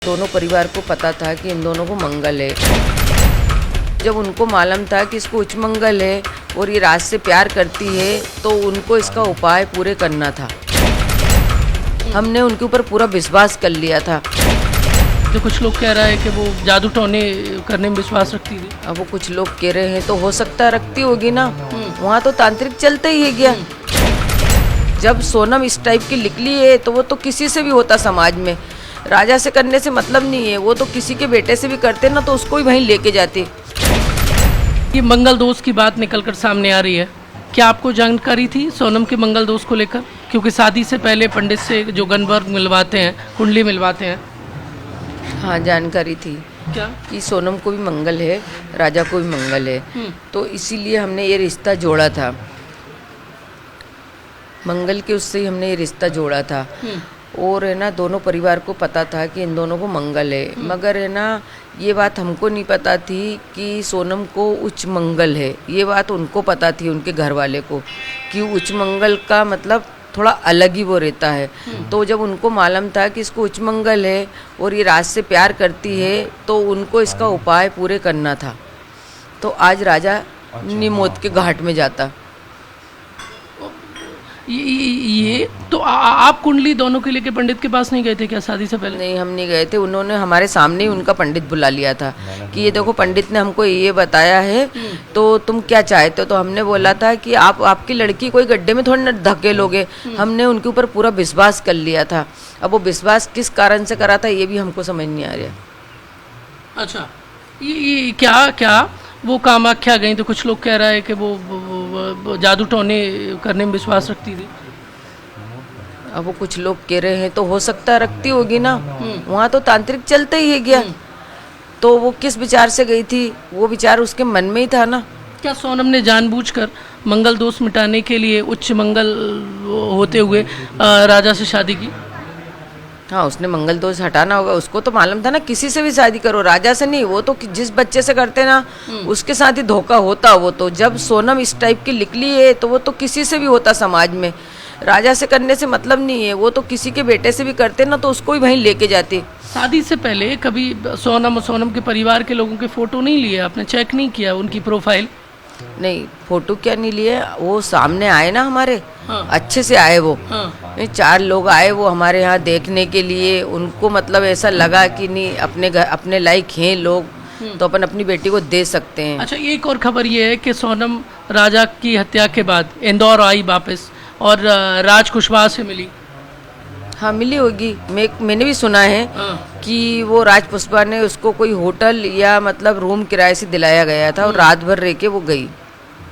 दोनों परिवार को पता था कि इन दोनों को मंगल है। जब उनको मालूम था कि इसको उच्च मंगल है और ये राज से प्यार करती है तो उनको इसका उपाय पूरे करना था। हमने उनके ऊपर पूरा विश्वास कर लिया था। तो कुछ लोग कह रहा है कि वो जादू टोने करने में विश्वास रखती थी। अब वो कुछ लोग कह रहे हैं तो हो सकता है रखती होगी ना, वहाँ तो तांत्रिक चलते ही है क्या। जब सोनम इस टाइप की निकली है तो वो तो किसी से भी होता समाज में, राजा से करने से मतलब नहीं है, वो तो किसी के बेटे से भी करते ना तो उसको भी वहीं लेके जाते। ये मंगल दोष की बात निकलकर सामने आ रही है, क्या आपको जानकारी थी सोनम के मंगल दोष को लेकर? क्योंकि शादी से पहले पंडित से जो गनवर्ग मिलवाते हैं, कुंडली मिलवाते हैं। हाँ, जानकारी थी क्या कि सोनम को भी मंगल है, राजा को भी मंगल है, तो इसीलिए हमने ये रिश्ता जोड़ा था। मंगल के उससे ही हमने ये रिश्ता जोड़ा था। और है ना, दोनों परिवार को पता था कि इन दोनों को मंगल है, मगर है ना ये बात हमको नहीं पता थी कि सोनम को उच्च मंगल है। ये बात उनको पता थी, उनके घर वाले को, कि उच्च मंगल का मतलब थोड़ा अलग ही वो रहता है। तो जब उनको मालूम था कि इसको उच्च मंगल है और ये राज से प्यार करती है तो उनको इसका उपाय पूरे करना था। तो आज राजा निमोद के घाट में जाता। ये तो आप कुंडली दोनों के लेके पंडित के पास नहीं गए थे क्या शादी से पहले? नहीं, हम नहीं गए थे। उन्होंने हमारे सामने ही उनका पंडित बुला लिया था कि ये देखो पंडित ने हमको ये बताया है तो तुम क्या चाहते हो। तो हमने बोला था कि आपकी लड़की कोई गड्ढे में थोड़ी ना धकेलोगे। हमने उनके ऊपर पूरा विश्वास कर लिया था। अब वो विश्वास किस कारण से करा था ये भी हमको समझ नहीं आ रहा। अच्छा, ये क्या वो कामाख्या गई तो कुछ लोग कह रहा है कि वो जादू टोने करने में विश्वास रखती थी। अब वो कुछ लोग कह रहे हैं तो हो सकता है रखती होगी ना, वहाँ तो तांत्रिक चलते ही है क्या। तो वो किस विचार से गई थी, वो विचार उसके मन में ही था ना। क्या सोनम ने जानबूझकर मंगल दोष मिटाने के लिए उच्च मंगल होते हुए राजा से शादी की? हाँ, उसने मंगल दोष हटाना होगा। उसको तो मालूम था ना, किसी से भी शादी करो, राजा से नहीं। वो तो जिस बच्चे से करते ना उसके साथ ही धोखा होता। वो तो जब सोनम इस टाइप की निकली है तो वो तो किसी से भी होता समाज में, राजा से करने से मतलब नहीं है। वो तो किसी के बेटे से भी करते ना तो उसको भी वहीं लेके जाते। शादी से पहले कभी सोनम के परिवार के लोगों के फोटो नहीं लिए आपने? चेक नहीं किया उनकी प्रोफाइल? नहीं, फोटो क्या नहीं लिए, वो सामने आए ना हमारे। हाँ। अच्छे से आए वो। हाँ। 4 लोग आए वो हमारे यहाँ देखने के लिए। उनको मतलब ऐसा लगा कि नहीं, अपने घर अपने लायक हैं लोग तो अपन अपनी बेटी को दे सकते हैं। अच्छा, एक और खबर ये है कि सोनम राजा की हत्या के बाद इंदौर आई वापस और राज कुशवाहा से मिली। हाँ, मिली होगी। मैंने भी सुना है कि वो राज पुष्पा ने उसको कोई होटल या मतलब रूम किराए से दिलाया गया था और रात भर रह के वो गई।